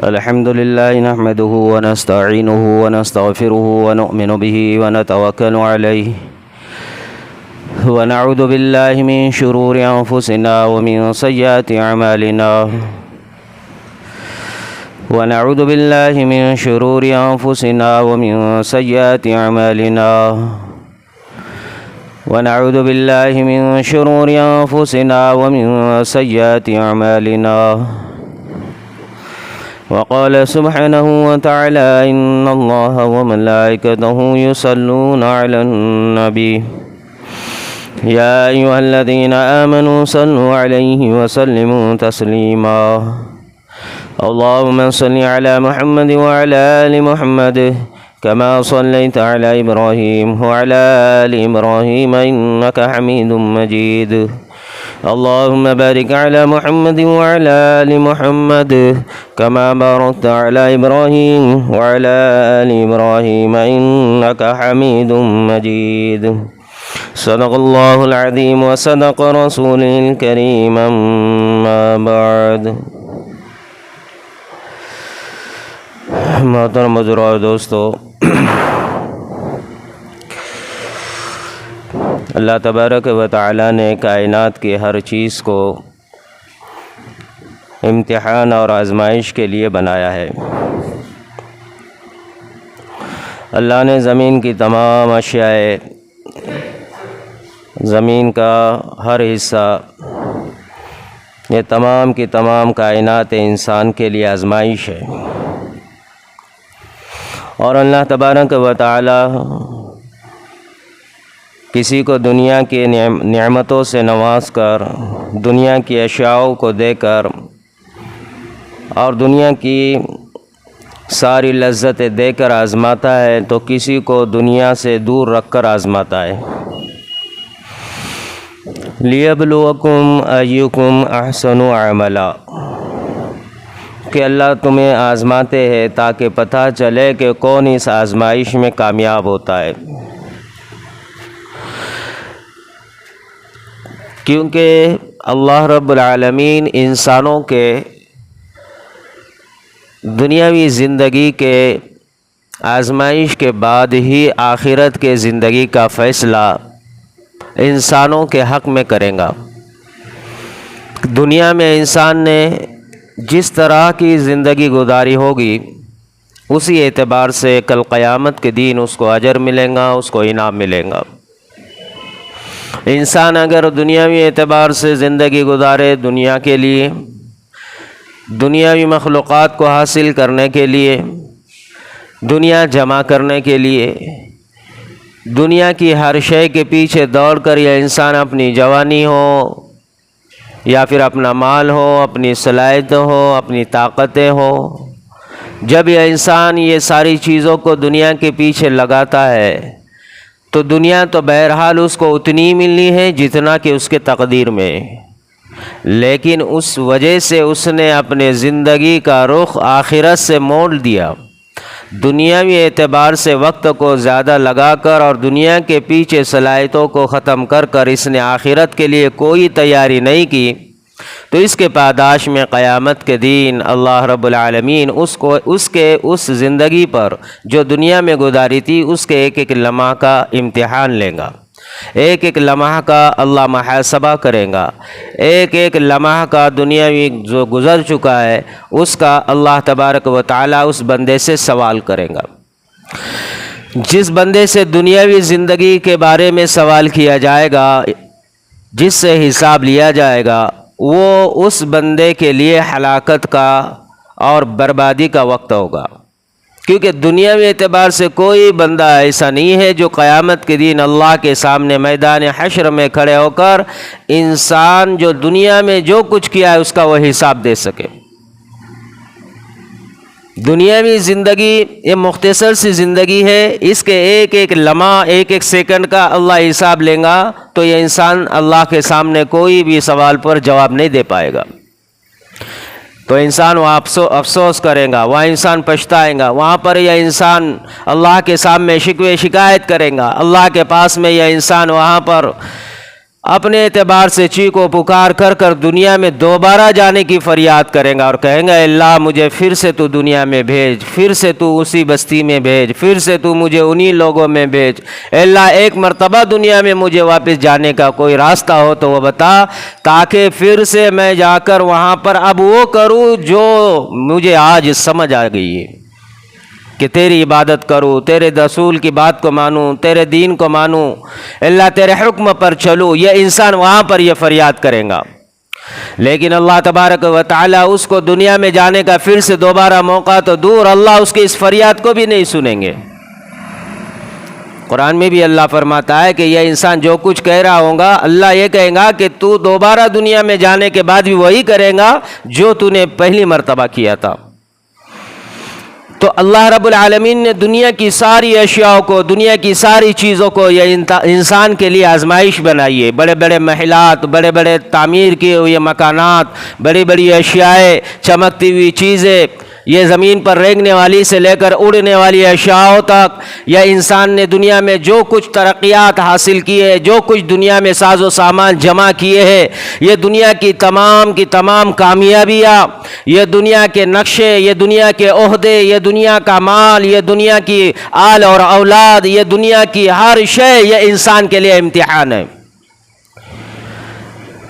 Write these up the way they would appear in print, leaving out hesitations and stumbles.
الحمد لله نحمده ونستعينه ونستغفره ونؤمن به ونتوكل عليه ونعوذ بالله من شرور أنفسنا ومن سيئات أعمالنا ونعوذ بالله من شرور أنفسنا ومن سيئات أعمالنا ونعوذ بالله من شرور أنفسنا ومن سيئات أعمالنا وقال سبحانه وتعالى إن الله وملائكته يصلون على النبي يا أيها الذين آمنوا صلوا عليه وسلموا تسليما اللهم صل على محمد وعلى آل محمد كما صليت على إبراهيم وعلى آل إبراهيم إنك حميد مجيد اللهم بارك على محمد وعلى آل محمد كما باركت على إبراهيم وعلى آل إبراهيم إنك حميد مجيد صدق الله العظيم وصدق رسوله الكريم أما بعد محترم حضرات اور دوستو، اللہ تبارک و تعالیٰ نے کائنات کی ہر چیز کو امتحان اور آزمائش کے لیے بنایا ہے۔ اللہ نے زمین کی تمام اشیاء، زمین کا ہر حصہ، یہ تمام کی تمام کائنات انسان کے لیے آزمائش ہے، اور اللہ تبارک و تعالیٰ کسی کو دنیا کی نعمتوں سے نواز کر، دنیا کی اشیاء کو دے کر اور دنیا کی ساری لذتیں دے کر آزماتا ہے، تو کسی کو دنیا سے دور رکھ کر آزماتا ہے۔ لِيَبْلُوَكُمْ أَيُّكُمْ أَحْسَنُ عَمَلًا، کہ اللہ تمہیں آزماتے ہیں تاکہ پتہ چلے کہ کون اس آزمائش میں کامیاب ہوتا ہے، کیونکہ اللہ رب العالمین انسانوں کے دنیاوی زندگی کے آزمائش کے بعد ہی آخرت کے زندگی کا فیصلہ انسانوں کے حق میں کرے گا۔ دنیا میں انسان نے جس طرح کی زندگی گزاری ہوگی، اسی اعتبار سے کل قیامت کے دن اس کو اجر ملے گا، اس کو انعام ملے گا۔ انسان اگر دنیاوی اعتبار سے زندگی گزارے، دنیا کے لیے، دنیاوی مخلوقات کو حاصل کرنے کے لیے، دنیا جمع کرنے کے لیے، دنیا کی ہر شے کے پیچھے دوڑ کر یہ انسان اپنی جوانی ہو یا پھر اپنا مال ہو، اپنی صلاحیت ہو، اپنی طاقتیں ہو، جب یہ انسان یہ ساری چیزوں کو دنیا کے پیچھے لگاتا ہے تو دنیا تو بہرحال اس کو اتنی ملنی ہے جتنا کہ اس کے تقدیر میں، لیکن اس وجہ سے اس نے اپنے زندگی کا رخ آخرت سے موڑ دیا۔ دنیاوی اعتبار سے وقت کو زیادہ لگا کر اور دنیا کے پیچھے صلاحیتوں کو ختم کر کر اس نے آخرت کے لیے کوئی تیاری نہیں کی، تو اس کے پاداش میں قیامت کے دن اللہ رب العالمین اس زندگی پر جو دنیا میں گزاری تھی، اس کے ایک ایک لمحہ کا امتحان لے گا، ایک ایک لمحہ کا اللہ محاسبہ کرے گا، ایک ایک لمحہ کا دنیاوی جو گزر چکا ہے اس کا اللہ تبارک و تعالیٰ اس بندے سے سوال کرے گا۔ جس بندے سے دنیاوی زندگی کے بارے میں سوال کیا جائے گا، جس سے حساب لیا جائے گا، وہ اس بندے کے لیے ہلاکت کا اور بربادی کا وقت ہوگا، کیونکہ دنیاوی اعتبار سے کوئی بندہ ایسا نہیں ہے جو قیامت کے دن اللہ کے سامنے میدان حشر میں کھڑے ہو کر انسان جو دنیا میں جو کچھ کیا ہے اس کا وہ حساب دے سکے۔ دنیاوی زندگی یہ مختصر سی زندگی ہے، اس کے ایک ایک لمحہ، ایک ایک سیکنڈ کا اللہ حساب لے گا، تو یہ انسان اللہ کے سامنے کوئی بھی سوال پر جواب نہیں دے پائے گا۔ تو انسان وہاں افسوس کرے گا، وہاں انسان پچھتائے گا، وہاں پر یہ انسان اللہ کے سامنے شکوے شکایت کرے گا، اللہ کے پاس میں یہ انسان وہاں پر اپنے اعتبار سے چیخ و پکار کر کر دنیا میں دوبارہ جانے کی فریاد کریں گا اور کہیں گا اللہ مجھے پھر سے تو دنیا میں بھیج، پھر سے تو اسی بستی میں بھیج، پھر سے تو مجھے انہی لوگوں میں بھیج، اللہ ایک مرتبہ دنیا میں مجھے واپس جانے کا کوئی راستہ ہو تو وہ بتا، تاکہ پھر سے میں جا کر وہاں پر اب وہ کروں جو مجھے آج سمجھ آ گئی ہے کہ تیری عبادت کروں، تیرے رسول کی بات کو مانوں، تیرے دین کو مانوں، اللہ تیرے حکم پر چلوں۔ یہ انسان وہاں پر یہ فریاد کرے گا، لیکن اللہ تبارک و تعالیٰ اس کو دنیا میں جانے کا پھر سے دوبارہ موقع تو دور، اللہ اس کی اس فریاد کو بھی نہیں سنیں گے۔ قرآن میں بھی اللہ فرماتا ہے کہ یہ انسان جو کچھ کہہ رہا ہوگا، اللہ یہ کہے گا کہ تو دوبارہ دنیا میں جانے کے بعد بھی وہی کرے گا جو تو نے پہلی مرتبہ کیا تھا۔ تو اللہ رب العالمین نے دنیا کی ساری اشیاء کو، دنیا کی ساری چیزوں کو یہ انسان کے لیے آزمائش بنائی ہے۔ بڑے بڑے محلات، بڑے بڑے تعمیر کیے ہوئے مکانات، بڑی بڑی اشیاء، چمکتی ہوئی چیزیں، یہ زمین پر رینگنے والی سے لے کر اڑنے والی اشیاء تک، یا انسان نے دنیا میں جو کچھ ترقیات حاصل کی ہے، جو کچھ دنیا میں ساز و سامان جمع کیے ہیں، یہ دنیا کی تمام کامیابیاں، یہ دنیا کے نقشے، یہ دنیا کے عہدے، یہ دنیا کا مال، یہ دنیا کی آل اور اولاد، یہ دنیا کی ہر شے، یہ انسان کے لیے امتحان ہے۔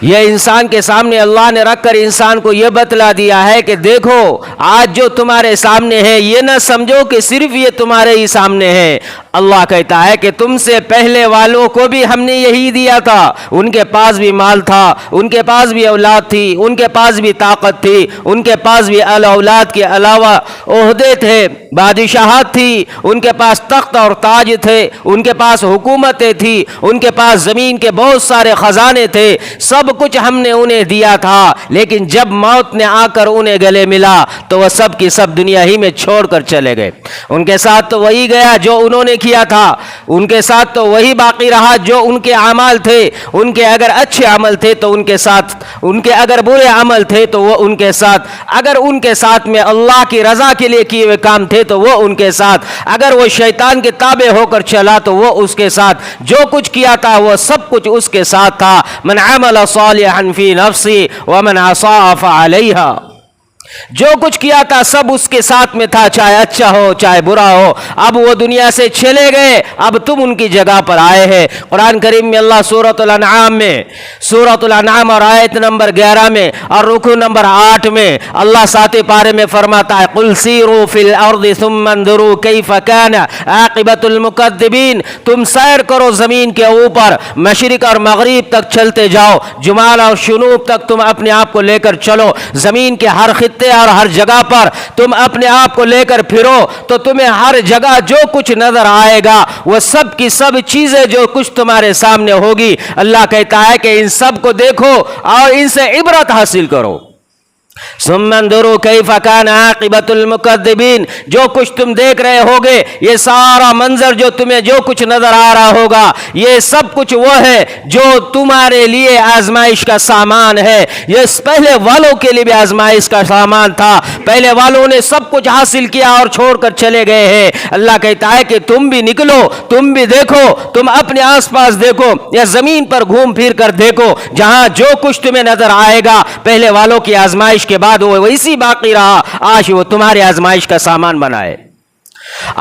یہ انسان کے سامنے اللہ نے رکھ کر انسان کو یہ بتلا دیا ہے کہ دیکھو آج جو تمہارے سامنے ہے یہ نہ سمجھو کہ صرف یہ تمہارے ہی سامنے ہے۔ اللہ کہتا ہے کہ تم سے پہلے والوں کو بھی ہم نے یہی دیا تھا، ان کے پاس بھی مال تھا، ان کے پاس بھی اولاد تھی، ان کے پاس بھی طاقت تھی، ان کے پاس بھی اولاد کے علاوہ عہدے تھے، بادشاہت تھی، ان کے پاس تخت اور تاج تھے، ان کے پاس حکومتیں تھی، ان کے پاس زمین کے بہت سارے خزانے تھے، سب کچھ ہم نے انہیں دیا تھا، لیکن جب موت نے آ کر انہیں گلے ملا تو وہ سب کی سب دنیا ہی میں چھوڑ کر چلے گئے۔ ان کے ساتھ تو وہی گیا جو انہوں نے کیا تھا، ان کے ساتھ تو وہی باقی رہا جو ان کے اعمال تھے، ان کے اگر اچھے عمل تھے تو ان کے ساتھ، ان کے اگر برے عمل تھے تو وہ ان کے ساتھ، اگر ان کے ساتھ میں اللہ کی رضا کے لیے کیے ہوئے کام تھے تو وہ ان کے ساتھ، اگر وہ شیطان کے تابع ہو کر چلا تو وہ اس کے ساتھ، جو کچھ کیا تھا وہ سب کچھ اس کے ساتھ تھا۔ من عمل صالحا فی نفسی ومن عصا فعلیہا، جو کچھ کیا تھا سب اس کے ساتھ میں تھا، چاہے اچھا ہو چاہے برا ہو۔ اب وہ دنیا سے چلے گئے، اب تم ان کی جگہ پر آئے ہیں۔ قرآن کریم میں اللہ سورۃ الانعام اور آیت نمبر 11 میں اور رکوع نمبر 8 میں اللہ ساتویں پارے میں فرماتا ہے قل سیروا فی الارض ثم انظروا کیف کان عاقبۃ المکذبین، تم سیر کرو زمین کے اوپر، مشرق اور مغرب تک چلتے جاؤ، جمال اور جنوب تک تم اپنے آپ کو لے کر چلو، زمین کے ہر خطے اور ہر جگہ پر تم اپنے آپ کو لے کر پھرو تو تمہیں ہر جگہ جو کچھ نظر آئے گا وہ سب کی سب چیزیں جو کچھ تمہارے سامنے ہوگی، اللہ کہتا ہے کہ ان سب کو دیکھو اور ان سے عبرت حاصل کرو۔ ثم انظروا کیف کان عاقبۃ المکذبین، جو کچھ تم دیکھ رہے ہوگے، یہ سارا منظر جو تمہیں جو کچھ نظر آ رہا ہوگا، یہ سب کچھ وہ ہے جو تمہارے لیے آزمائش کا سامان ہے۔ یہ پہلے والوں کے لیے بھی آزمائش کا سامان تھا، پہلے والوں نے سب کچھ حاصل کیا اور چھوڑ کر چلے گئے ہیں۔ اللہ کہتا ہے کہ تم بھی نکلو، تم بھی دیکھو، تم اپنے آس پاس دیکھو یا زمین پر گھوم پھر کر دیکھو، جہاں جو کچھ تمہیں نظر آئے گا پہلے والوں کی آزمائش کے بعد وہ ویسی باقی رہا، آج وہ تمہاری آزمائش کا سامان بنا ہے۔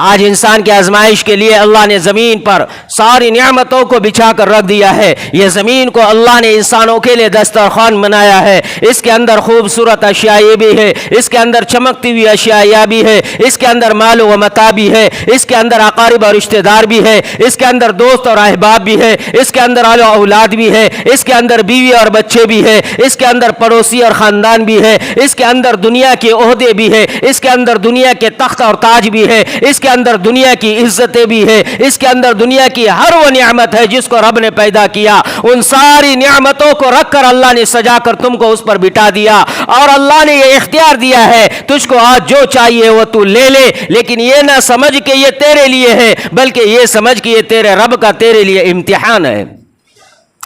آج انسان کی آزمائش کے لیے اللہ نے زمین پر ساری نعمتوں کو بچھا کر رکھ دیا ہے۔ یہ زمین کو اللہ نے انسانوں کے لیے دسترخوان بنایا ہے، اس کے اندر خوبصورت اشیاء بھی ہے، اس کے اندر چمکتی ہوئی اشیاء بھی ہے، اس کے اندر مال و متاع بھی ہے، اس کے اندر اقارب اور رشتہ دار بھی ہے، اس کے اندر دوست اور احباب بھی ہے، اس کے اندر اہل و اولاد بھی ہے، اس کے اندر بیوی اور بچے بھی ہے، اس کے اندر پڑوسی اور خاندان بھی ہے، اس کے اندر دنیا کے عہدے بھی ہے، اس کے اندر دنیا کے تخت اور تاج بھی ہے، اس کے اندر دنیا کی عزتیں بھی ہے، اس کے اندر دنیا کی ہر وہ نعمت ہے جس کو رب نے پیدا کیا۔ ان ساری نعمتوں کو رکھ کر اللہ نے سجا کر تم کو اس پر بٹھا دیا اور اللہ نے یہ اختیار دیا ہے تجھ کو آج جو چاہیے وہ تو لے لے، لیکن یہ نہ سمجھ کہ یہ تیرے لیے ہے، بلکہ یہ سمجھ کہ یہ تیرے رب کا تیرے لیے امتحان ہے۔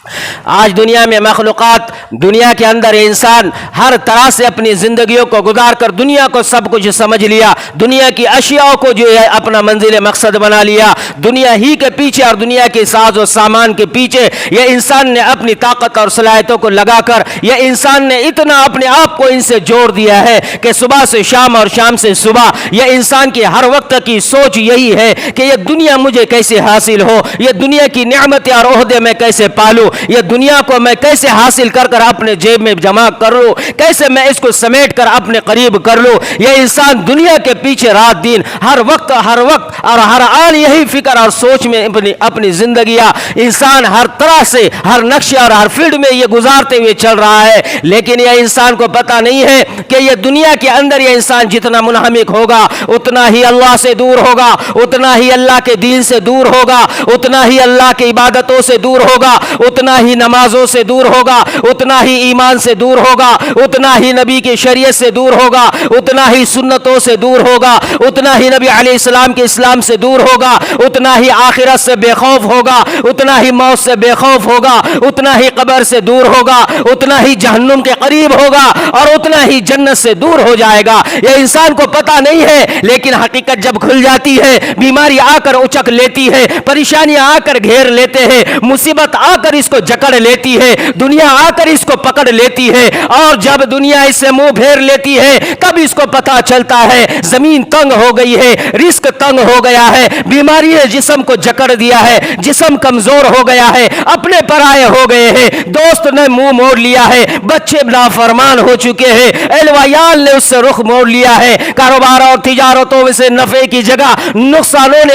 آج دنیا میں مخلوقات، دنیا کے اندر انسان ہر طرح سے اپنی زندگیوں کو گزار کر دنیا کو سب کچھ سمجھ لیا، دنیا کی اشیاء کو جو ہے اپنا منزل مقصد بنا لیا، دنیا ہی کے پیچھے اور دنیا کے ساز و سامان کے پیچھے یہ انسان نے اپنی طاقت اور صلاحیتوں کو لگا کر یہ انسان نے اتنا اپنے آپ کو ان سے جوڑ دیا ہے کہ صبح سے شام اور شام سے صبح یہ انسان کی ہر وقت کی سوچ یہی ہے کہ یہ دنیا مجھے کیسے حاصل ہو، یہ دنیا کی نعمتیں اور عہدے میں کیسے پالوں، یہ دنیا کو میں کیسے حاصل کر کر اپنے جیب میں جمع کر لوں، کیسے میں اس کو سمیٹ کر اپنے قریب کر لوں۔ یہ انسان دنیا کے پیچھے رات دن ہر وقت اور ہر آن یہی فکر اور سوچ میں اپنی زندگیاں انسان ہر طرح سے ہر نقشے اور ہر فیلڈ میں یہ گزارتے ہوئے چل رہا ہے، لیکن یہ انسان کو پتہ نہیں ہے کہ یہ دنیا کے اندر یہ انسان جتنا منہمک ہوگا اتنا ہی اللہ سے دور ہوگا، اتنا ہی اللہ کے دین سے دور ہوگا، اتنا ہی اللہ کی عبادتوں سے دور ہوگا، اتنا ہی نمازوں سے دور ہوگا، اتنا ہی ایمان سے دور ہوگا، اتنا ہی نبی کی شریعت سے دور ہوگا، اتنا ہی سنتوں سے دور ہوگا، اتنا ہی نبی علیہ السلام کے اسلام سے دور ہوگا، اتنا ہی آخرت سے بے خوف ہوگا، اتنا ہی موت سے بے خوف ہوگا، اتنا ہی قبر سے دور ہوگا، اتنا ہی جہنم کے قریب ہوگا اور اتنا ہی جنت سے دور ہو جائے گا۔ یہ انسان کو پتہ نہیں ہے، لیکن حقیقت جب کھل جاتی ہے، بیماری آ کر اچک لیتی ہے، پریشانیاں آ کر گھیر لیتے ہیں، مصیبت آ کر اس کو جکڑ لیتی ہے، دنیا آ کر اس کو پکڑ لیتی ہے، اور جب دنیا اس سے منہ پھیر لیتی ہے تب اس کو پتہ چلتا ہے زمین تنگ ہو گئی ہے، رزق تنگ ہو گیا ہے، بیماری نے جسم کو جکڑ دیا ہے، جسم کمزور ہو گیا ہے، اپنے پرائے ہو گئے ہیں، دوست نے منہ موڑ لیا ہے، بچے نافرمان ہو چکے ہیں، اہل و عیال نے اس سے رخ موڑ لیا ہے، کاروبار اور تجارتوں میں سے نفع کی جگہ نقصانوں نے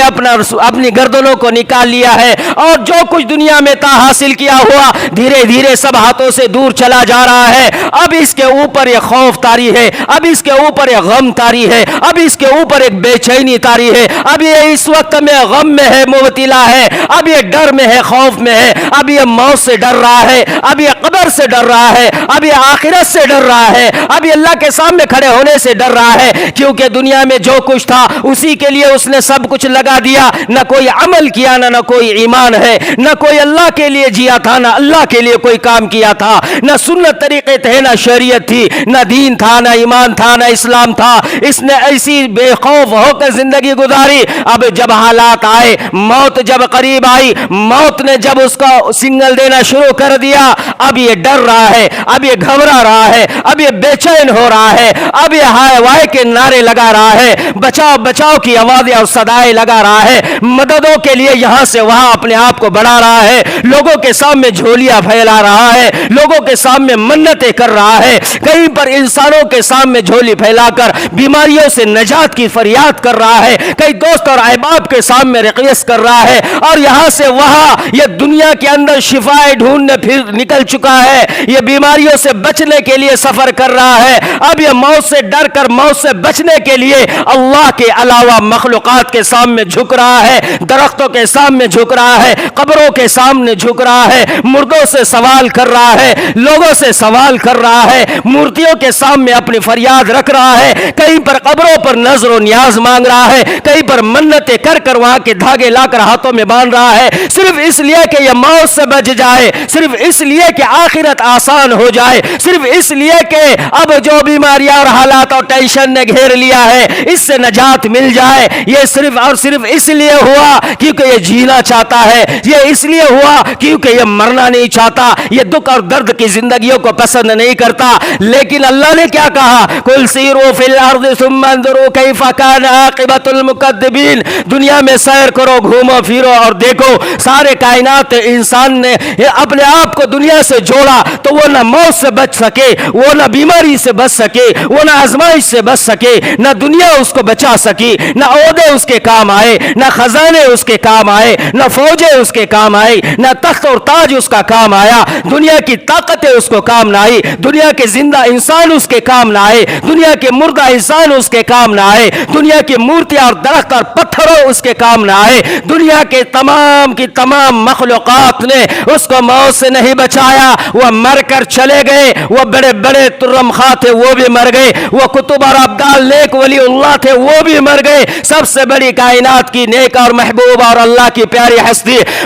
اپنی گردنوں کو نکال لیا ہے، اور جو کچھ دنیا میں تا حاصل کیا ہوا دھیرے دھیرے سب ہاتھوں سے دور چلا جا رہا ہے۔ اب اس کے اوپر یہ خوف طاری ہے، اب اس کے اوپر یہ غم طاری ہے، اب اس کے اوپر ایک بے چینی طاری ہے، اب یہ اس وقت میں غم میں ہے، مبتلا ہے، اب یہ ڈر میں ہے، خوف میں ہے، اب یہ موت سے ڈر رہا ہے، اب یہ قبر سے ڈر رہا ہے، اب یہ آخرت سے ڈر رہا ہے، اب یہ اللہ کے سامنے کھڑے ہونے سے ڈر رہا ہے، کیونکہ دنیا میں جو کچھ تھا اسی کے لیے اس نے سب کچھ لگا دیا، نہ کوئی عمل کیا، نہ کوئی ایمان ہے، نہ کوئی اللہ کے لیے جیا تھا، نہ اللہ کے لیے کوئی کام کیا تھا، نہ سنت طریقے تھے، نہ شریعت تھی، نہ دین تھا، نہ ایمان تھا، نہ اسلام تھا، اس نے ایسی بے خوف ہو کر زندگی گزاری۔ اب جب حالات آئے، موت جب قریب آئی، موت نے جب اس کو سگنل دینا شروع کر دیا، اب یہ ڈر رہا ہے، اب یہ گھبرا رہا ہے، اب یہ بے چین ہو رہا ہے، اب یہ ہائے وائے کے نعرے لگا رہا ہے، بچاؤ بچاؤ کی آوازیں اور صدائیں لگا رہا ہے، مددوں کے لیے یہاں سے وہاں اپنے آپ کو بڑھا رہا ہے، لوگوں کے سامنے جھولیاں پھیلا رہا ہے، لوگوں کے سامنے منتیں کر رہا ہے، کہیں پر انسانوں کے سامنے جھولی پھیلا کر بیماریوں سے نجات کی فریاد کر رہا ہے، کئی دوست اور احباب کے سامنے ریکویسٹ کر رہا ہے، اور یہاں سے وہاں یہ دنیا کے اندر شفائیں ڈھونڈنے پھر نکل چکا ہے، یہ بیماریوں سے بچنے کے لیے سفر کر رہا ہے، اب یہ موت سے ڈر کر موت سے بچنے کے لیے اللہ کے علاوہ مخلوقات کے سامنے جھک رہا ہے، درختوں کے سامنے جھک رہا ہے، قبروں کے سامنے جھک رہا ہے، مردوں سے سوال کر رہا ہے، لوگوں سے سوال کر رہا ہے، مورتیوں کے سامنے اپنی فریاد رکھ رہا ہے، کہیں پر قبروں پر نظر و نیاز مانگ رہا ہے، کہیں پر منتیں کر کر وہاں کے دھاگے لا کر ہاتھوں میں باندھ رہا ہے، صرف اس لیے کہ یہ موت سے بچ جائے، صرف اس لیے کہ آخرت آسان ہو جائے، صرف اس لیے کہ اب جو بیماریاں اور حالات اور ٹینشن نے گھیر لیا ہے اس سے نجات مل جائے، یہ صرف اور صرف اس لیے ہوا کیونکہ یہ جینا چاہتا ہے، یہ اس لیے ہوا کیونکہ یہ مرنا نہیں چاہتا، یہ دکھ اور درد کی زندگیوں کو پسند نہیں کرتا۔ لیکن اللہ نے کیا کہا؟ قُلْ سِیرُوا فِی الْأَرْضِ ثُمَّ انظُرُوا کَیْفَ کَانَ عَاقِبَةُ الْمُکَذِّبِینَ، دنیا میں سیر کرو، گھومو پھرو اور دیکھو، سارے کائنات انسان نے اپنے آپ کو دنیا سے جوڑا تو وہ نہ موت سے بچ سکے، وہ نہ بیماری سے بچ سکے، وہ نہ آزمائش سے بچ سکے، نہ دنیا اس کو بچا سکی، نہ عہدے اس کے کام آئے، نہ خزانے اس کے کام آئے، نہ فوجیں اس کے کام آئی، نہ تخت اور تاج اس کا کام آیا، دنیا کی طاقتیں اس کو کام نہ آئی، دنیا کے زندہ انسان اس کے کام نہ آئے، دنیا کے مردہ انسان اس کے کام نہ آئے، دنیا کی مورتیاں اور درخت اور پتھروں اس کے کام نہ آئے، دنیا کے تمام کی تمام مخلوقات نے اس کو موت سے نہیں بچایا، وہ مر کر چلے گئے، وہ بڑے بڑے ترم خواہ تھے وہ بھی مر گئے، وہ کتب اور ابدال نیک ولی اللہ تھے وہ بھی مر گئے، سب سے بڑی کائنات کی نیک اور محبوب اور اللہ کی پیاری ہستی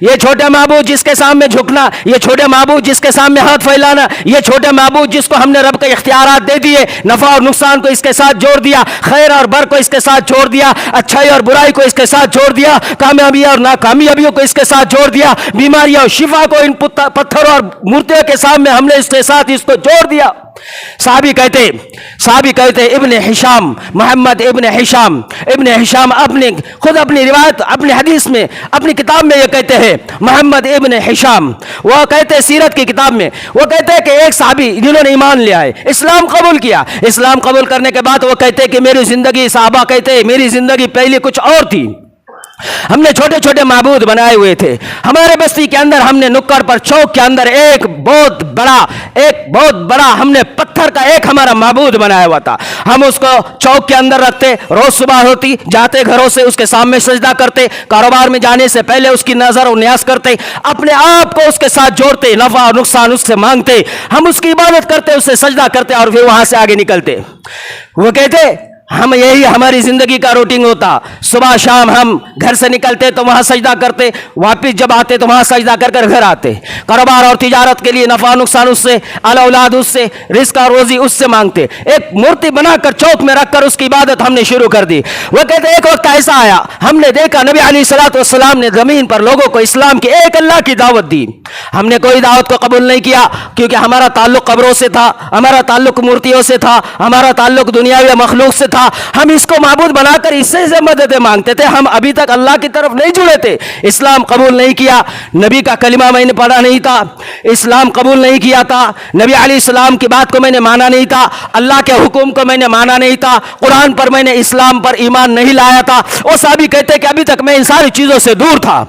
یہ چھوٹے معبود جس کے سامنے جھکنا، یہ چھوٹے معبود جس کے سامنے ہاتھ پھیلانا، یہ چھوٹے معبود جس کو ہم نے رب کے اختیارات دے دیے، نفع اور نقصان کو اس کے ساتھ جوڑ دیا، خیر اور بر کو اس کے ساتھ جوڑ دیا، اچھائی اور برائی کو اس کے ساتھ جوڑ دیا، کامیابی اور ناکامیابیوں کو اس کے ساتھ جوڑ دیا، بیماریاں اور شفا کو ان پتھروں اور مورتیوں کے سامنے ہم نے اس کے ساتھ اس کو جوڑ دیا۔ صحابی کہتے ابن ہشام، محمد ابن ہشام اپنی روایت، اپنی حدیث میں، اپنی کتاب میں یہ کہتے ہیں، محمد ابن ہشام وہ کہتے سیرت کی کتاب میں، وہ کہتے ہیں کہ ایک صحابی جنہوں نے ایمان لے آئے، اسلام قبول کیا، اسلام قبول کرنے کے بعد وہ کہتے کہ میری زندگی، صحابہ کہتے ہیں میری زندگی پہلے کچھ اور تھی، ہم نے چھوٹے چھوٹے معبود بنائے ہوئے تھے، ہمارے بستی کے اندر ہم نے نکڑ پر چوک کے اندر ایک بہت بڑا ہم نے پتھر کا ایک ہمارا معبود بنایا ہوا تھا، ہم اس کو چوک کے اندر رکھتے، روز صبح ہوتی جاتے گھروں سے اس کے سامنے سجدہ کرتے، کاروبار میں جانے سے پہلے اس کی نظر و نیاز کرتے، اپنے آپ کو اس کے ساتھ جوڑتے، نفع اور نقصان اس سے مانگتے، ہم اس کی عبادت کرتے، اس سے سجدہ کرتے اور پھر وہاں سے آگے نکلتے۔ وہ کہتے ہم یہی ہماری زندگی کا روٹین ہوتا، صبح شام ہم گھر سے نکلتے تو وہاں سجدہ کرتے، واپس جب آتے تو وہاں سجدہ کر کر گھر آتے، کاروبار اور تجارت کے لیے نفع نقصان اس سے، اعلی اولاد اس سے، رزق اور روزی اس سے مانگتے، ایک مورتی بنا کر چوک میں رکھ کر اس کی عبادت ہم نے شروع کر دی۔ وہ کہتے ایک وقت ایسا آیا، ہم نے دیکھا نبی علیہ الصلوۃ والسلام نے زمین پر لوگوں کو اسلام کی ایک اللہ کی دعوت دی، ہم نے کوئی دعوت کو قبول نہیں کیا کیونکہ ہمارا تعلق قبروں سے تھا، ہمارا تعلق مورتیوں سے تھا، ہمارا تعلق دنیاوی مخلوق سے تھا، ہم اس کو معبود بنا کر اس سے مددیں مانگتے تھے، ہم ابھی تک اللہ کی طرف نہیں جڑے تھے، اسلام قبول نہیں کیا، نبی کا کلمہ میں نے پڑھا نہیں تھا، اسلام قبول نہیں کیا تھا، نبی علیہ السلام کی بات کو میں نے مانا نہیں تھا، اللہ کے حکم کو میں نے مانا نہیں تھا، قرآن پر میں نے اسلام پر ایمان نہیں لایا تھا۔ وہ صحابی کہتے کہ ابھی تک میں ان ساری چیزوں سے دور تھا۔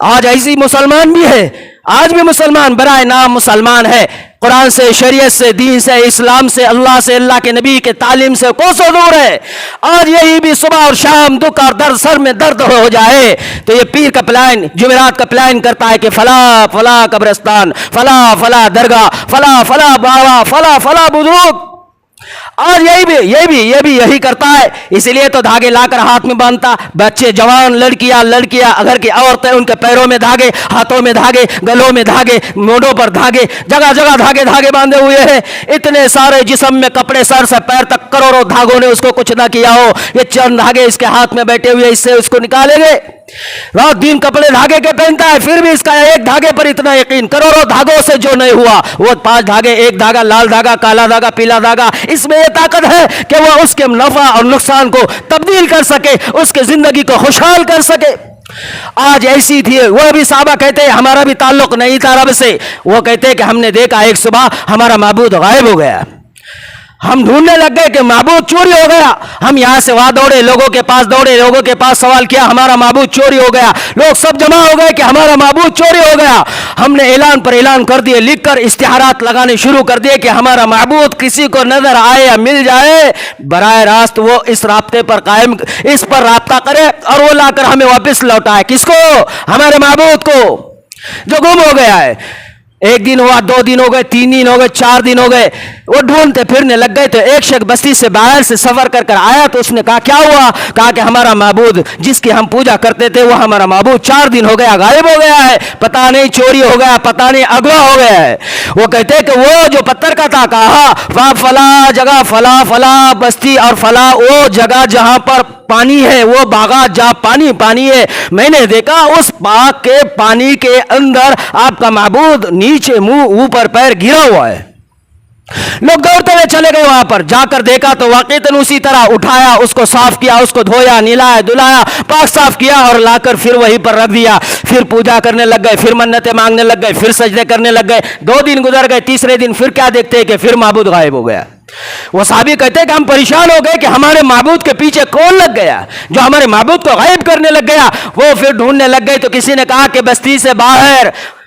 آج ایسی مسلمان بھی ہے، آج بھی مسلمان برائے نام مسلمان ہے، قرآن سے، شریعت سے، دین سے، اسلام سے، اللہ سے، اللہ کے نبی کے تعلیم سے کوسوں دور ہے۔ آج یہی بھی صبح اور شام دکھ اور درد، سر میں درد ہو جائے تو یہ پیر کا پلان، جمعرات کا پلان کرتا ہے کہ فلاں فلاں قبرستان، فلاں فلاں درگاہ، فلاں فلاں بابا، فلاں فلاں بزرگ، اور یہ بھی یہی کرتا ہے، اسی لیے تو دھاگے لا کر ہاتھ میں باندھتا، بچے جوان، لڑکیاں گھر کی عورتیں، ان کے پیروں میں دھاگے، ہاتھوں میں دھاگے، گلوں میں دھاگے، مونڈوں پر دھاگے، جگہ جگہ دھاگے باندھے ہوئے ہیں، اتنے سارے جسم میں کپڑے، سر سے پیر تک کروڑوں دھاگوں نے اس کو کچھ نہ کیا ہو، یہ چند دھاگے اس کے ہاتھ میں بیٹھے ہوئے، اس سے اس کو نکالیں گے، رات دن کپڑے دھاگے کے پہنتا ہے، پھر بھی اس کا ایک دھاگے پر اتنا یقین، کروڑوں دھاگوں سے جو نہیں ہوا، وہ 5 دھاگے، ایک دھاگا لال دھاگا، کالا دھاگا، پیلا دھاگا، اس میں یہ طاقت ہے کہ وہ اس کے نفع اور نقصان کو تبدیل کر سکے، اس کے زندگی کو خوشحال کر سکے۔ آج ایسی تھی، وہ بھی صحابہ کہتے ہیں ہمارا بھی تعلق نہیں تھا رب سے، وہ کہتے ہیں کہ ہم نے دیکھا ایک صبح ہمارا معبود غائب ہو گیا، ہم ڈھونڈنے لگ گئے کہ معبود چوری ہو گیا، ہم یہاں سے وہاں دوڑے، لوگوں کے پاس سوال کیا، ہمارا معبود چوری ہو گیا، لوگ سب جمع ہو گئے کہ ہمارا معبود چوری ہو گیا، ہم نے اعلان پر اعلان کر دیے، لکھ کر اشتہارات لگانے شروع کر دیے کہ ہمارا معبود کسی کو نظر آئے یا مل جائے، براہ راست وہ اس رابطے پر قائم، اس پر رابطہ کرے اور وہ لا کر ہمیں واپس لوٹائے، کس کو؟ ہمارے معبود کو جو گم ہو گیا ہے۔ ایک دن ہوا، 2 دن ہو گئے، 3 دن ہو گئے، 4 دن ہو گئے، وہ ڈھونڈتے پھرنے لگ گئے، تو ایک شخص بستی سے باہر سے سفر کر کر آیا، تو اس نے کہا کیا ہوا؟ کہا کہ ہمارا معبود جس کی ہم پوجا کرتے تھے، وہ ہمارا معبود 4 دن ہو گیا غائب ہو گیا ہے، پتہ نہیں چوری ہو گیا، پتہ نہیں اغوا ہو گیا ہے۔ وہ کہتے کہ وہ جو پتھر کا تھا، کہا وہاں فلاں جگہ، فلاں بستی اور فلاں وہ جگہ جہاں پر پانی ہے، وہ باغات جہاں پانی ہے، میں نے دیکھا اس باغ کے پانی کے اندر آپ کا معبود نیچے منہ اوپر پیر گرا ہوا ہے۔ لوگ دوڑتے ہوئے چلے گئے، وہاں پر جا کر دیکھا تو واقعتاً اسی طرح اٹھایا، اس کو صاف کیا، اس کو دھویا، نلایا، دھلایا، پاک صاف کیا اور لا کر پھر وہیں پر رکھ دیا، پھر پوجا کرنے لگ گئے، پھر منتیں مانگنے لگ گئے، پھر سجدے کرنے لگ گئے، 2 دن گزر گئے، تیسرے دن پھر کیا دیکھتے ہیں کہ پھر معبود غائب ہو گیا۔ وہ صحابی کہتے ہیں کہ ہم پریشان ہو گئے کہ ہمارے معبود کے پیچھے کون لگ گیا جو ہمارے معبود کو غائب کرنے لگ گیا۔ وہ پھر ڈھونڈنے لگ گئے تو کسی نے کہا کہ بستی سے باہر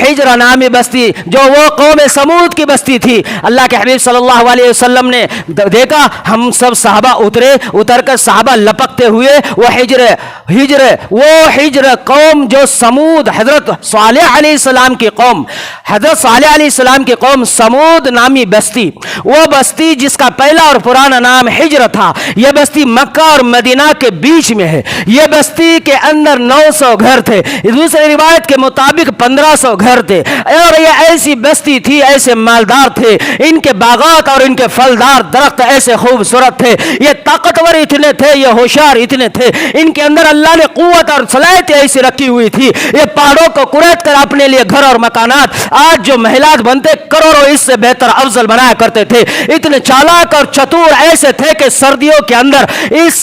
ہجر نامی بستی جو وہ قوم سمود کی بستی تھی۔ اللہ کے حبیب صلی اللہ علیہ وسلم نے دیکھا ہم سب صحابہ اتر کر صحابہ لپکتے ہوئے وہ ہجر قوم جو سمود، حضرت صالح علیہ السلام کی قوم، حضرت صالح علیہ السلام کی قوم سمود نامی بستی، وہ بستی جس کا پہلا اور پرانا نام ہجر تھا، یہ بستی مکہ اور مدینہ کے بیچ میں ہے۔ یہ بستی کے اندر 900 گھر تھے، دوسری روایت کے مطابق 1500 گھر تھے، اور یہ ایسی بستی تھی، ایسے مالدار تھے، ان کے باغات اور ان کے پھلدار درخت ایسے خوبصورت تھے، یہ طاقتور اتنے تھے، یہ ہوشیار اتنے تھے، ان کے اندر اللہ نے قوت اور صلاحیت ایسی رکھی ہوئی تھی، یہ پہاڑوں کو کریت کر اپنے لیے گھر اور مکانات آج جو محلات بنتے کروڑوں اس سے بہتر افضل بنایا کرتے تھے، اتنے چالاک اور چتور ایسے تھے کہ سردیوں کے اندر اس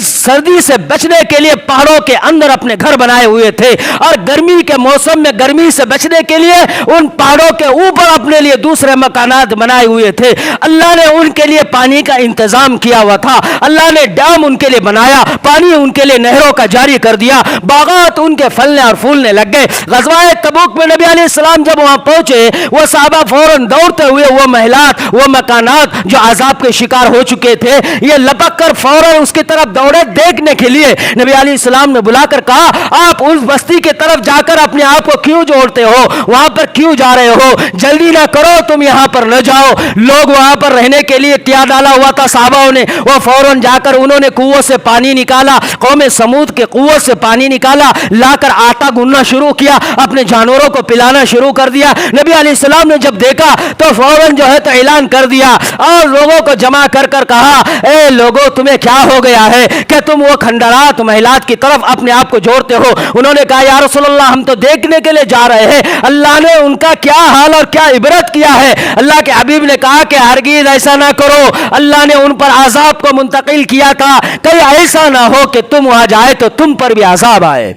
سردی سے بچنے کے لیے پہاڑوں کے اندر اپنے گھر بنائے ہوئے تھے، اور گرمی کے موسم میں گرمی سے بچنے کے لیے ان پہاڑوں کے اوپر اپنے لیے دوسرے مکانات بنائے ہوئے تھے۔ اللہ نے ان کے لیے پانی کا انتظام کیا ہوا تھا، اللہ نے ڈیم ان کے لیے بنایا، پانی ان کے لیے نہروں کا جاری کر دیا، باغات ان کے پھلنے اور پھولنے لگ گئے۔ غزوہ تبوک میں نبی علیہ السلام جب وہاں پہنچے، وہ صحابہ فوراً دوڑتے ہوئے وہ محلات، وہ مکانات جو عذاب کے شکار ہو چکے تھے، یہ لپک کر فوراً اس کی طرف دوڑے دیکھنے کے لیے۔ نبی علیہ السلام نے بلا کر کہا آپ اس بستی کی طرف جا کر اپنے آپ کو کیوں جوڑتے ہو، وہاں پر کیوں جا رہے ہو، جلدی نہ کرو، تم یہاں پر نہ جاؤ۔ لوگ وہاں پر رہنے کے لیے کیا ڈالا ہوا تھا صحابہ نے، وہ فوراً جا کر انہوں نے کنووں سے پانی نکالا، قوم سمود کے کنووں سے پانی نکالا، لا کر آٹا گننا شروع کیا، اپنے جانوروں کو پلانا شروع کر دیا۔ نبی علیہ السلام نے جب دیکھا تو فوراً جو ہے تو اعلان کر دیا اور لوگوں کو جمع کر کر کہا اے لوگوں تمہیں کیا ہو گیا ہے کہ تم وہ کھنڈرات محلات کی طرف اپنے آپ کو جوڑتے ہو؟ انہوں نے کہا یا رسول اللہ ہم تو دیکھنے کے لیے جا رہے ہیں، اللہ نے ان کا کیا حال اور کیا عبرت کیا ہے۔ اللہ کے حبیب نے کہا کہ ہرگز ایسا نہ کرو، اللہ نے ان پر عذاب کو منتقل کیا تھا، کہیں ایسا نہ ہو کہ تم وہاں جائے تو تم پر بھی عذاب آئے،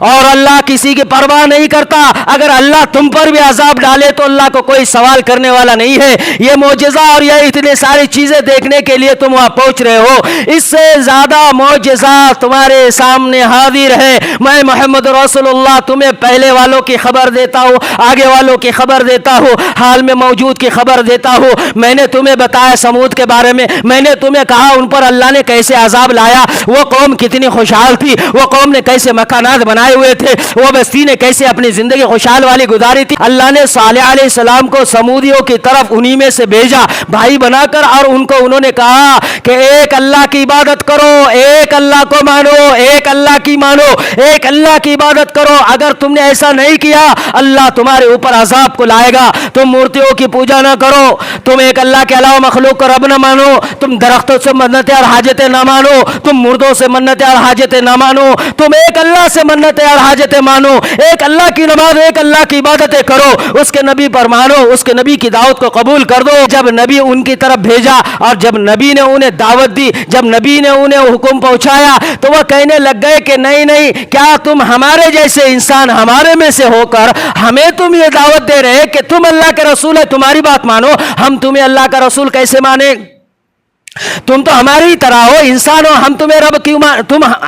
اور اللہ کسی کی پرواہ نہیں کرتا، اگر اللہ تم پر بھی عذاب ڈالے تو اللہ کو کوئی سوال کرنے والا نہیں ہے۔ یہ معجزہ اور یہ اتنے ساری چیزیں دیکھنے کے لیے تم وہاں پہنچ رہے ہو، اس سے زیادہ معجزہ تمہارے سامنے حاضر ہے۔ میں محمد رسول اللہ تمہیں پہلے والوں کی خبر دیتا ہوں، آگے والوں کی خبر دیتا ہوں، حال میں موجود کی خبر دیتا ہوں۔ میں نے تمہیں بتایا سمود کے بارے میں نے تمہیں کہا ان پر اللہ نے کیسے عذاب لایا، وہ قوم کتنی خوشحال تھی، وہ قوم نے کیسے مکانات بنائے ہوئے تھے، وہ بستی نے کیسے اپنی زندگی خوشحال والی گزاری تھی۔ اللہ نے صالح علیہ السلام کو سمودیوں کی طرف انہی میں سے بھیجا بھائی بنا کر، اور ان کو انہوں نے کہا کہ ایک اللہ کی عبادت کرو، ایک اللہ کو مانو، ایک اللہ کی مانو، ایک اللہ کی عبادت کرو، اگر تم نے ایسا نہیں کیا اللہ تمہارے اوپر عذاب کو لائے گا۔ تم مورتیوں کی پوجا نہ کرو، تم ایک اللہ کے علاوہ مخلوق کو رب نہ مانو، تم درختوں سے منتیں اور حاجتیں نہ مانو، تم مردوں سے منتیں اور حاجتیں نہ مانو، تم ایک اللہ سے منتیں اور حاجتیں مانو، ایک اللہ کی نماز، ایک اللہ کی عبادتیں کرو، اس کے نبی پر مانو، اس کے نبی کی دعوت کو قبول کر دو۔ جب نبی ان کی طرف بھیجا اور جب نبی نے انہیں دعوت دی، جب نبی نے انہیں حکم پہنچایا تو وہ کہنے لگ گئے کہ نہیں نہیں، کیا تم ہمارے جیسے انسان ہمارے میں سے ہو کر ہمیں تم یہ دعوت دے رہے کہ تم اللہ کے رسول ہے تمہاری بات مانو، ہم تمہیں اللہ کا رسول کیسے مانیں؟ تم تو ہماری ہی طرح ہو، انسان ہو، ہم تمہیں رب کیوں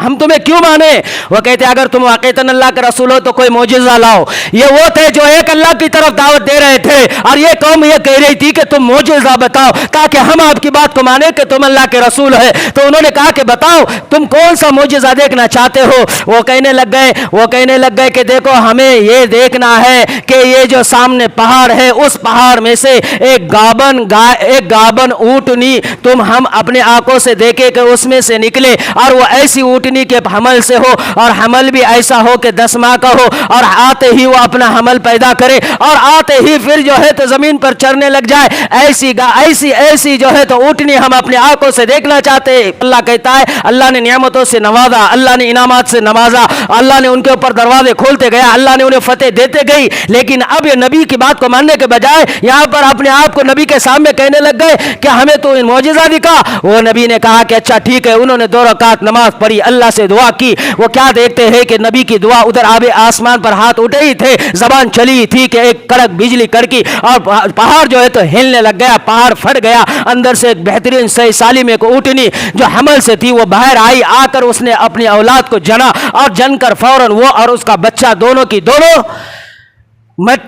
ہم تمہیں کیوں مانے؟ وہ کہتے اگر تم واقعتاً اللہ کے رسول ہو تو کوئی معجزہ لاؤ۔ یہ وہ تھے جو ایک اللہ کی طرف دعوت دے رہے تھے، اور یہ قوم یہ کہہ رہی تھی کہ تم معجزہ بتاؤ تاکہ ہم آپ کی بات کو مانیں کہ تم اللہ کے رسول ہے۔ تو انہوں نے کہا کہ بتاؤ تم کون سا معجزہ دیکھنا چاہتے ہو؟ وہ کہنے لگ گئے کہ دیکھو ہمیں یہ دیکھنا ہے کہ یہ جو سامنے پہاڑ ہے اس پہاڑ میں سے ایک گابن اونٹنی تم ہم اپنے آنکھوں سے دیکھے کہ اس میں سے نکلے، اور وہ ایسی اونٹنی کے حمل سے ہو، اور حمل بھی ایسا ہو کہ 10 ماہ کا ہو، اور آتے ہی وہ اپنا حمل پیدا کرے، اور آتے ہی پھر جو ہے تو زمین پر چرنے لگ جائے، ایسی جو ہے تو اونٹنی ہم اپنے آنکھوں سے دیکھنا چاہتے ہیں۔ اللہ کہتا ہے اللہ نے نعمتوں سے نوازا، اللہ نے انعامات سے نوازا، اللہ نے ان کے اوپر دروازے کھولتے گیا، اللہ نے انہیں فتح دیتے گئی، لیکن اب یہ نبی کی بات کو ماننے کے بجائے یہاں پر اپنے آپ کو نبی کے سامنے کہنے لگ گئے کہ ہمیں تو معجزہ دکھا دیکھا, وہ نبی نے کہا کہ اچھا ٹھیک ہے. انہوں نے 2 رکعت نماز پڑھی, اللہ سے دعا کی. وہ کیا دیکھتے ہیں کہ نبی کی دعا, ادھر آب آسمان پر ہاتھ اٹھے ہی تھے, زبان چلی تھی کہ ایک کڑک بجلی کڑکی اور پہاڑ جو ہے تو ہلنے لگ گیا, پہاڑ پھٹ گیا. اندر سے ایک بہترین صحیح سالم ایک اونٹنی جو حمل سے تھی وہ باہر آئی, آ کر اس نے اپنی اولاد کو جنا, اور جن کر فوراً وہ اور اس کا بچہ دونوں کی دونوں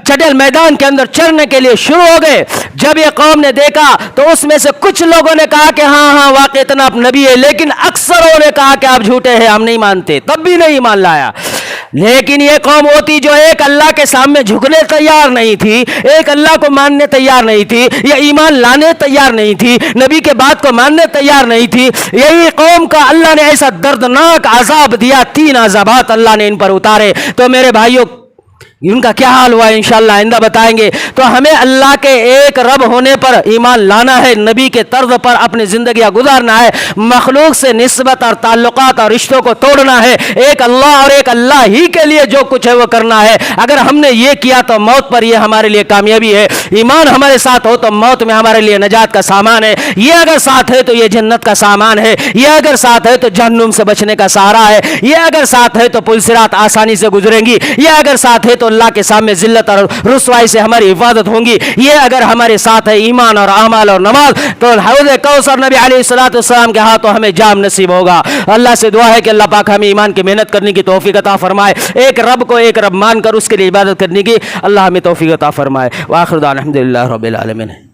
چٹل میدان کے اندر چرنے کے لیے شروع ہو گئے. جب یہ قوم نے دیکھا تو اس میں سے کچھ لوگوں نے کہا کہ ہاں ہاں واقعی اتنا آپ نبی ہے, لیکن اکثروں نے کہا کہ آپ جھوٹے ہیں, ہم نہیں مانتے, تب بھی نہیں مان لایا. لیکن یہ قوم ہوتی جو ایک اللہ کے سامنے جھکنے تیار نہیں تھی, ایک اللہ کو ماننے تیار نہیں تھی, یا ایمان لانے تیار نہیں تھی, نبی کے بات کو ماننے تیار نہیں تھی, یہی قوم کا اللہ نے ایسا دردناک عذاب دیا, 3 عذابات اللہ نے ان پر اتارے. تو میرے بھائیوں ان کا کیا حال ہوا انشاءاللہ آئندہ بتائیں گے. تو ہمیں اللہ کے ایک رب ہونے پر ایمان لانا ہے, نبی کے طرز پر اپنی زندگیاں گزارنا ہے, مخلوق سے نسبت اور تعلقات اور رشتوں کو توڑنا ہے, ایک اللہ اور ایک اللہ ہی کے لیے جو کچھ ہے وہ کرنا ہے. اگر ہم نے یہ کیا تو موت پر یہ ہمارے لیے کامیابی ہے. ایمان ہمارے ساتھ ہو تو موت میں ہمارے لیے نجات کا سامان ہے, یہ اگر ساتھ ہے تو یہ جنت کا سامان ہے, یہ اگر ساتھ ہے تو جہنم سے بچنے کا سہارا ہے, یہ اگر ساتھ ہے تو پل صراط آسانی سے گزریں گی, یہ اگر ساتھ ہے تو اللہ کے سامنے ذلت اور رسوائی سے ہماری حفاظت ہوں گی, یہ اگر ہمارے ساتھ ہے ایمان اور اعمال اور نماز تو حوض کوثر نبی علیہ الصلوۃ والسلام کے ہاتھوں ہمیں جام نصیب ہوگا. اللہ سے دعا ہے کہ اللہ پاک ہمیں ایمان کی محنت کرنے کی توفیق عطا فرمائے, ایک رب کو ایک رب مان کر اس کے لیے عبادت کرنے کی اللہ ہمیں توفیق عطا فرمائے. وآخر دعوانا الحمدللہ رب العالمین.